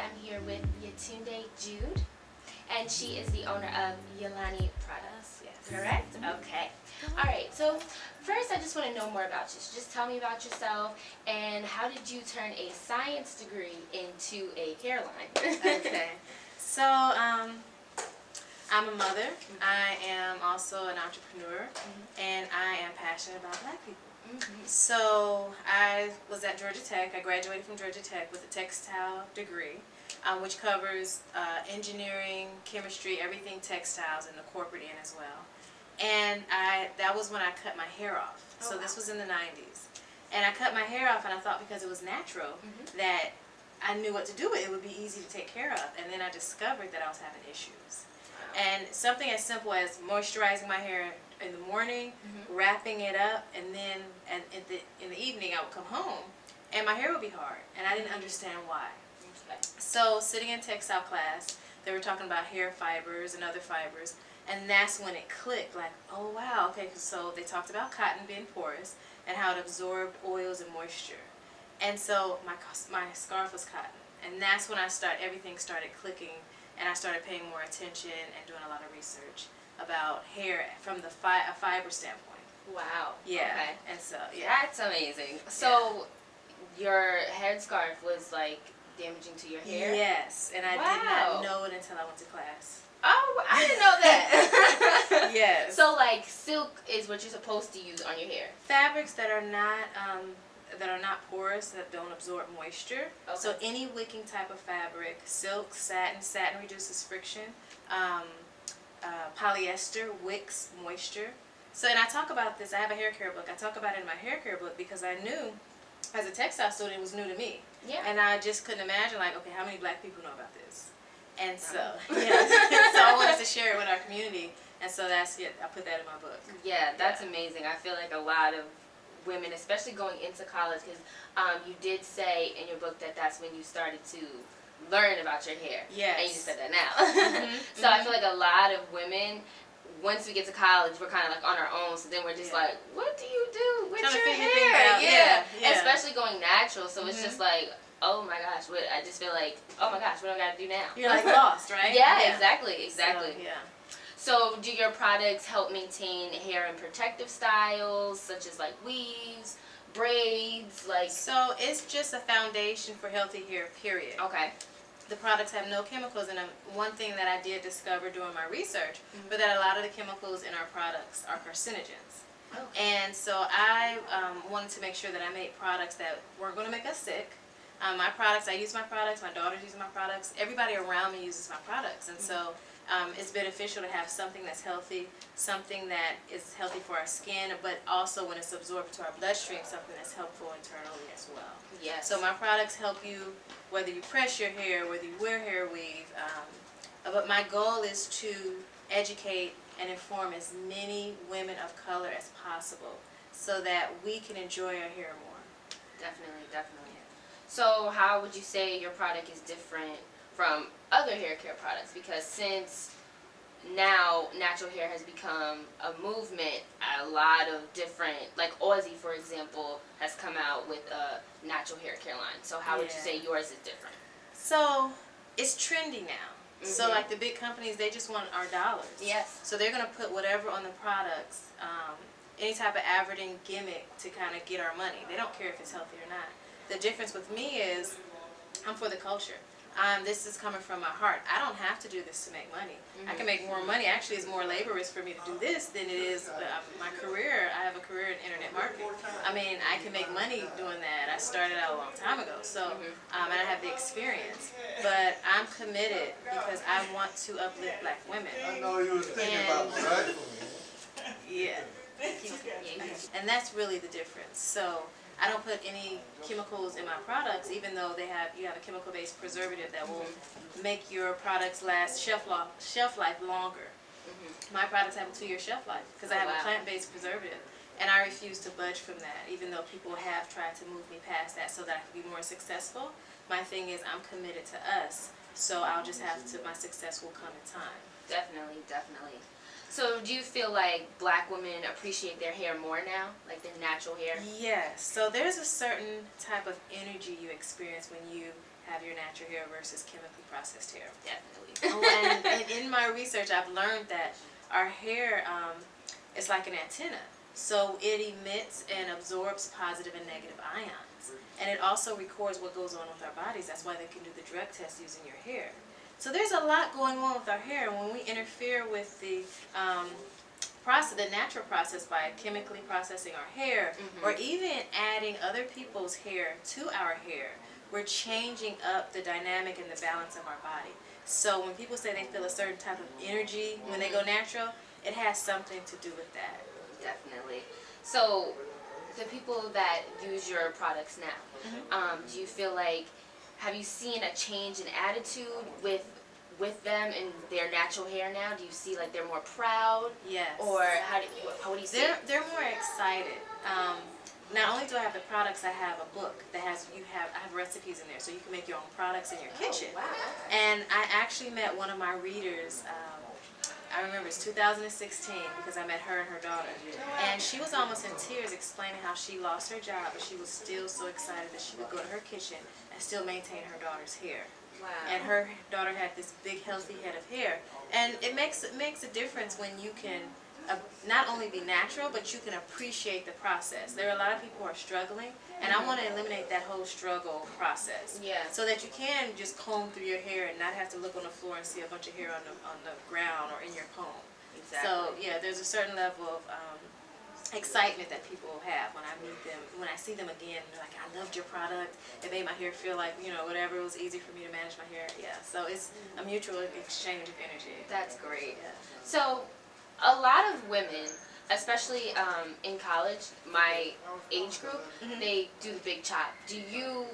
I'm here with Yetunde Jude, and she is the owner of Yelani products. Yes. Correct? Okay. All right. So first, I just want to know more about you. So just tell me about yourself, and how did you turn a science degree into a hairline? Okay. So, I'm a mother. I am also an entrepreneur, and I am passionate about Black people. So I was at Georgia Tech. I graduated from Georgia Tech with a textile degree, which covers engineering, chemistry, everything textiles, and the corporate end as well. And that was when I cut my hair off. Oh, So wow. this was in the 90s. And I cut my hair off, and I thought because it was natural that I knew what to do with it. It would be easy to take care of. And then I discovered that I was having issues. And something as simple as moisturizing my hair in the morning, wrapping it up, and then in the evening I would come home and my hair would be hard, and I didn't understand why. Okay. So sitting in textile class, they were talking about hair fibers and other fibers, and that's when it clicked, like, oh wow, okay, so they talked about cotton being porous and how it absorbed oils and moisture. And so my scarf was cotton, and that's when everything started clicking, and I started paying more attention and doing a lot of research about hair from the fiber standpoint. Wow. Yeah. Okay. And so, yeah. That's amazing. So your headscarf was like damaging to your hair? Yes, and I did not know it until I went to class. Oh, I didn't know that. Yes. So like silk is what you're supposed to use on your hair. Fabrics that are not porous, that don't absorb moisture. Okay. So any wicking type of fabric, silk, satin reduces friction. Polyester wicks moisture. So, and I talk about this, I have a hair care book. I talk about it in my hair care book because I knew, as a textile student, it was new to me. Yeah. And I just couldn't imagine, like, okay, how many Black people know about this? And so, yeah, so I wanted to share it with our community. And so that's it. I put that in my book. Yeah, that's amazing. I feel like a lot of women, especially going into college, because you did say in your book that that's when you started to learn about your hair. Yes. And you said that now. So I feel like a lot of women, once we get to college, we're kind of like on our own. So then we're just like, what do you do with your hair? Yeah. Especially going natural. So it's just like, oh my gosh, I just feel like, oh my gosh, what do I got to do now? You're like lost, right? Yeah, exactly. So, yeah. So do your products help maintain hair and protective styles, such as like weaves, braids, like? So it's just a foundation for healthy hair, period. Okay. The products have no chemicals in them. One thing that I did discover doing my research, but that a lot of the chemicals in our products are carcinogens. Okay. And so I wanted to make sure that I made products that weren't going to make us sick. My products, I use my products, my daughters use my products, everybody around me uses my products. And so it's beneficial to have something that's healthy, something that is healthy for our skin, but also when it's absorbed to our bloodstream, something that's helpful internally as well. Yes. So my products help you, whether you press your hair, whether you wear hair weave, but my goal is to educate and inform as many women of color as possible so that we can enjoy our hair more. Definitely, definitely. So how would you say your product is different from other hair care products? Because since now natural hair has become a movement, a lot of different, like Aussie, for example, has come out with a natural hair care line. So how would you say yours is different? So it's trendy now. So like the big companies, they just want our dollars. Yes. So they're going to put whatever on the products, any type of advertising gimmick to kind of get our money. They don't care if it's healthy or not. The difference with me is I'm for the culture. This is coming from my heart. I don't have to do this to make money. I can make more money. Actually, it's more laborious for me to do this than it is my career. I have a career in internet marketing. I mean, I can make money doing that. I started out a long time ago, so and I have the experience. But I'm committed because I want to uplift Black women. I know you was thinking about the right for me. Yeah. And that's really the difference. So I don't put any chemicals in my products, even though you have a chemical-based preservative that will make your products last shelf life longer. My products have a 2-year shelf life because I have a plant-based preservative, and I refuse to budge from that, even though people have tried to move me past that so that I can be more successful. My thing is I'm committed to us, so I'll just have to, my success will come in time. Definitely, definitely. So do you feel like black women appreciate their hair more now, like their natural hair? Yes. So there's a certain type of energy you experience when you have your natural hair versus chemically processed hair. Definitely. Oh, and in my research, I've learned that our hair is like an antenna. So it emits and absorbs positive and negative ions. And it also records what goes on with our bodies. That's why they can do the drug test using your hair. So there's a lot going on with our hair. And when we interfere with the the natural process by chemically processing our hair, or even adding other people's hair to our hair, we're changing up the dynamic and the balance of our body. So when people say they feel a certain type of energy when they go natural, it has something to do with that. Definitely. So the people that use your products now, do you feel like, have you seen a change in attitude with them and their natural hair now? Do you see like they're more proud? Yes. Or how do you see it? They're more excited. Not only do I have the products, I have a book that I have recipes in there, so you can make your own products in your kitchen. Oh, wow. And I actually met one of my readers. I remember it's 2016 because I met her and her daughter, and she was almost in tears explaining how she lost her job, but she was still so excited that she would go to her kitchen and still maintain her daughter's hair. Wow. And her daughter had this big, healthy head of hair, and it makes a difference when you can not only be natural, but you can appreciate the process. There are a lot of people who are struggling, and I want to eliminate that whole struggle process. Yeah. So that you can just comb through your hair and not have to look on the floor and see a bunch of hair on the ground or in your comb. Exactly. So yeah, there's a certain level of excitement that people have when I meet them, when I see them again. They're like, I loved your product. It made my hair feel like, whatever. It was easy for me to manage my hair. Yeah. So it's a mutual exchange of energy. That's great. Yeah. So a lot of women, especially in college, my age group, they do the big chop. Do you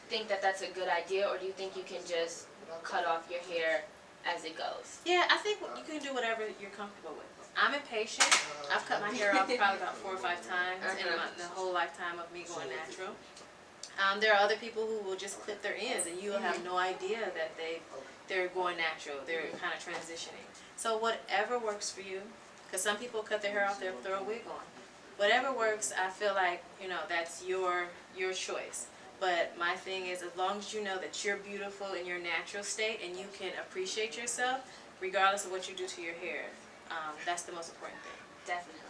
think that that's a good idea, or do you think you can just cut off your hair as it goes? Yeah, I think you can do whatever you're comfortable with. I'm impatient. I've cut my hair off probably about 4 or 5 times in the whole lifetime of me going natural. There are other people who will just clip their ends, and you will have no idea that they're going natural. They're kind of transitioning. So whatever works for you, because some people cut their hair off, they'll throw a wig on. Whatever works, I feel like, that's your choice. But my thing is, as long as you know that you're beautiful in your natural state and you can appreciate yourself, regardless of what you do to your hair, that's the most important thing. Definitely.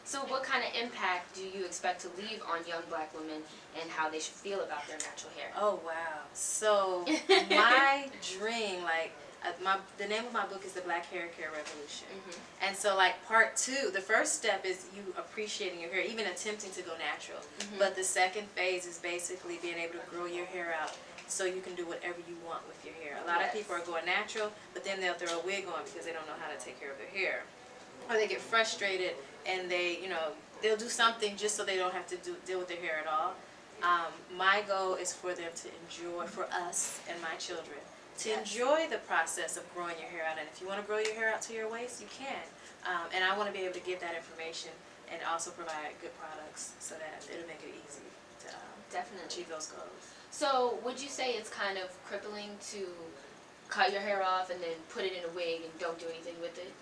So what kind of impact do you expect to leave on young black women and how they should feel about their natural hair? Oh, wow. So my dream, the name of my book is The Black Haircare Revolution. And so part 2, the first step is you appreciating your hair, even attempting to go natural. But the second phase is basically being able to grow your hair out so you can do whatever you want with your hair. A lot of people are going natural, but then they'll throw a wig on because they don't know how to take care of their hair. Or they get frustrated and they'll do something just so they don't have to deal with their hair at all. My goal is for them to enjoy, for us and my children, to enjoy the process of growing your hair out. And if you want to grow your hair out to your waist, you can. And I want to be able to give that information and also provide good products so that it'll make it easy to Definitely achieve those goals. So would you say it's kind of crippling to cut your hair off and then put it in a wig and don't do anything with it?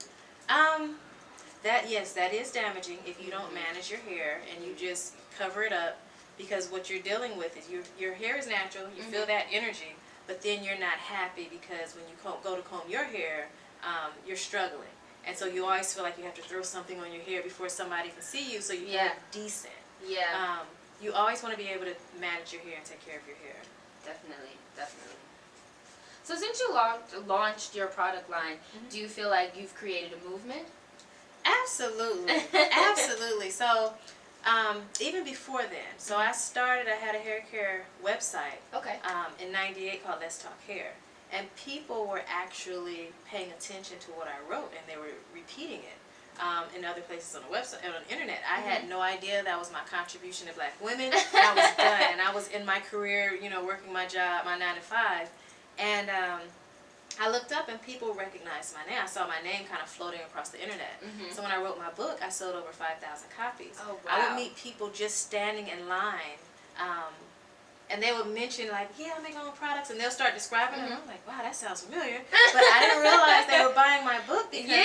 That is damaging if you don't manage your hair and you just cover it up, because what you're dealing with is your hair is natural, you feel that energy, but then you're not happy because when you go to comb your hair, you're struggling. And so you always feel like you have to throw something on your hair before somebody can see you so you look decent. Yeah. You always want to be able to manage your hair and take care of your hair. Definitely, definitely. So since you launched your product line, do you feel like you've created a movement? Absolutely. Absolutely. So even before then, so I had a hair care website in '98 called Let's Talk Hair. And people were actually paying attention to what I wrote, and they were repeating it in other places on the website and on the internet. I had no idea that was my contribution to black women. I was done, and I was in my career, working my job, my 9 to 5, and I looked up and people recognized my name. I saw my name kind of floating across the internet. So when I wrote my book, I sold over 5,000 copies. Oh, wow. I would meet people just standing in line. and they would mention like, yeah, I make my own products, and they'll start describing them. I'm like, wow, that sounds familiar. But I didn't realize they were buying my book because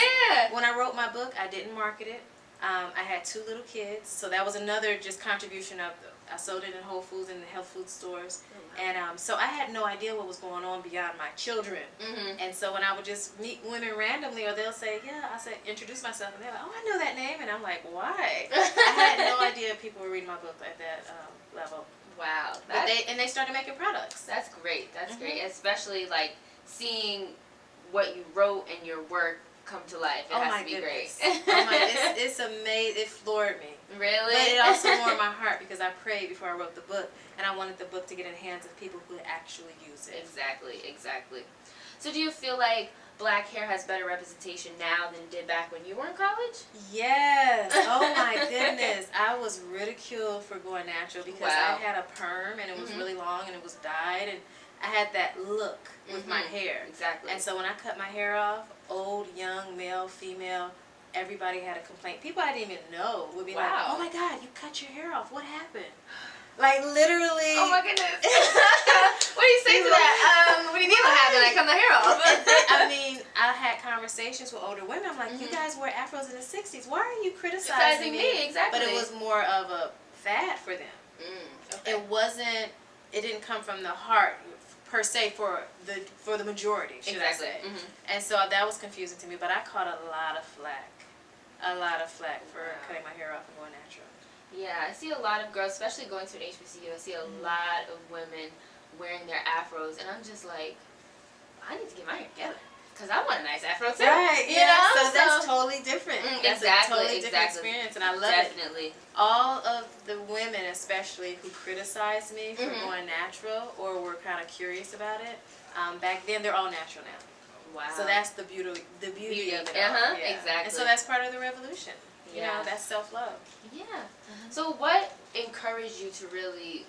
when I wrote my book, I didn't market it. I had 2 little kids, so that was another just contribution of I sold it in Whole Foods and the health food stores. And so I had no idea what was going on beyond my children. And so when I would just meet women randomly, or they'll say, yeah, I said, introduce myself, and they're like, oh, I know that name. And I'm like, why? I had no idea people were reading my book at that level. Wow. But they started making products. That's great. That's great. Especially like seeing what you wrote and your work come to life. It has to be great. It's amazing. It floored me. Really? But it also warmed my heart because I prayed before I wrote the book, and I wanted the book to get in the hands of people who would actually use it. Exactly. So do you feel like black hair has better representation now than it did back when you were in college? Yes. Oh my goodness. I was ridiculed for going natural because I had a perm and it was really long and it was dyed, and I had that look with my hair. Exactly. And so when I cut my hair off, old, young, male, female, everybody had a complaint. People I didn't even know would be like, oh my God, you cut your hair off. What happened? Like literally. Oh my goodness. What do you say to that? What do you mean what happened? I cut my hair off. I mean, I had conversations with older women. I'm like, you guys wore afros in the 60s. Why are you criticizing me? Exactly. But it was more of a fad for them. Okay. It didn't come from the heart per se for the majority, should I say. And so that was confusing to me, but I caught a lot of flack for cutting my hair off and going natural. Yeah, I see a lot of girls, especially going to an HBCU, I see a lot of women wearing their afros, and I'm just like, I need to get my hair together, because I want a nice afro too. Right, you know? So that's totally different. That's a totally different experience, and I love it. Definitely. All of the women, especially, who criticized me for going natural or were kind of curious about it, back then, they're all natural now. Wow. So that's the beauty of it all. Yeah. Exactly. And so that's part of the revolution. You know, that's self-love. Yeah. So what encouraged you to really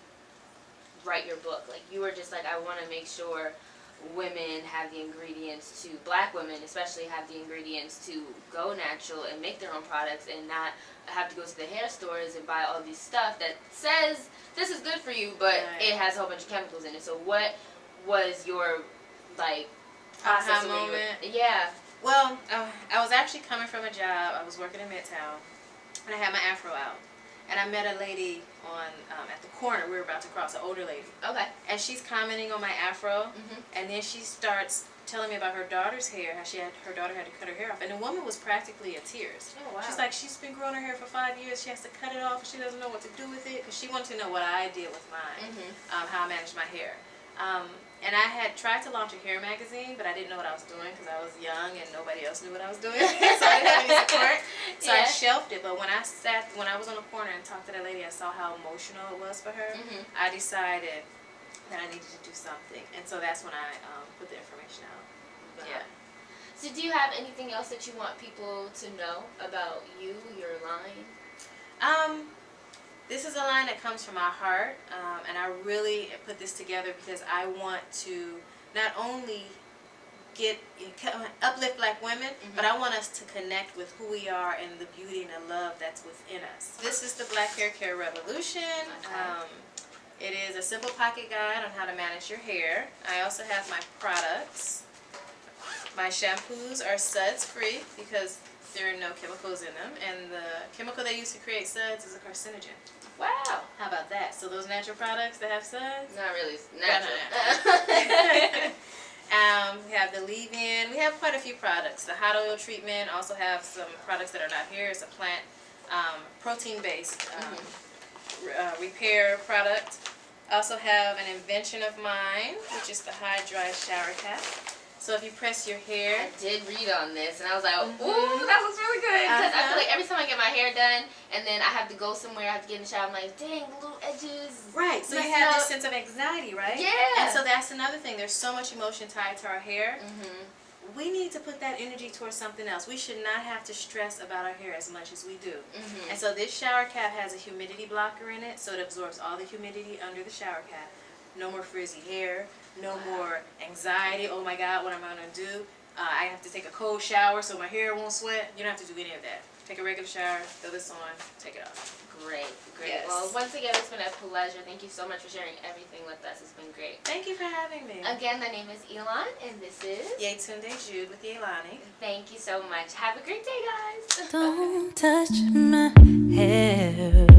write your book? Like, you were just like, I want to make sure women have the ingredients to, black women especially, have the ingredients to go natural and make their own products and not have to go to the hair stores and buy all these stuff that says this is good for you, but it has a whole bunch of chemicals in it. So what was your, like, process moment? Well, I was actually coming from a job. I was working in Midtown, and I had my afro out. And I met a lady on at the corner. We were about to cross, an older lady. Okay. And she's commenting on my afro, and then she starts telling me about her daughter's hair, how her daughter had to cut her hair off. And the woman was practically in tears. Oh, wow. She's like, she's been growing her hair for 5 years. She has to cut it off, and she doesn't know what to do with it, because she wanted to know what I did with mine, how I managed my hair. And I had tried to launch a hair magazine, but I didn't know what I was doing because I was young and nobody else knew what I was doing. So I didn't have any support. So I shelved it. But when I was on the corner and talked to that lady, I saw how emotional it was for her. I decided that I needed to do something. And so that's when I put the information out. But, So do you have anything else that you want people to know about you, your line? This is a line that comes from my heart, and I really put this together because I want to not only uplift black women, but I want us to connect with who we are and the beauty and the love that's within us. This is the Black Hair Care Revolution. It is a simple pocket guide on how to manage your hair. I also have my products. My shampoos are suds free because there are no chemicals in them, and the chemical they use to create suds is a carcinogen. Wow. How about that? So those natural products that have suds? Not really natural. We have the leave-in. We have quite a few products. The hot oil treatment. Also have some products that are not here. It's a plant protein-based repair product. Also have an invention of mine, which is the high dry shower cap. So if you press your hair, I did read on this, and I was like, ooh, that looks really good. Because I feel like every time I get my hair done, and then I have to go somewhere, I have to get in the shower, I'm like, dang, the little edges. Right, so you have this sense of anxiety, right? Yeah. And so that's another thing. There's so much emotion tied to our hair. We need to put that energy towards something else. We should not have to stress about our hair as much as we do. And so this shower cap has a humidity blocker in it, so it absorbs all the humidity under the shower cap. No more frizzy hair. No more anxiety. Oh my God, what am I going to do? I have to take a cold shower so my hair won't sweat. You don't have to do any of that. take a regular shower, throw this on, take it off. Great. Yes. Well, once again, it's been a pleasure. Thank you so much for sharing everything with us. It's been great. Thank you for having me. Again, my name is Elon, and this is... Yetunde Jude with Yelani. Thank you so much. Have a great day, guys. Don't touch my hair.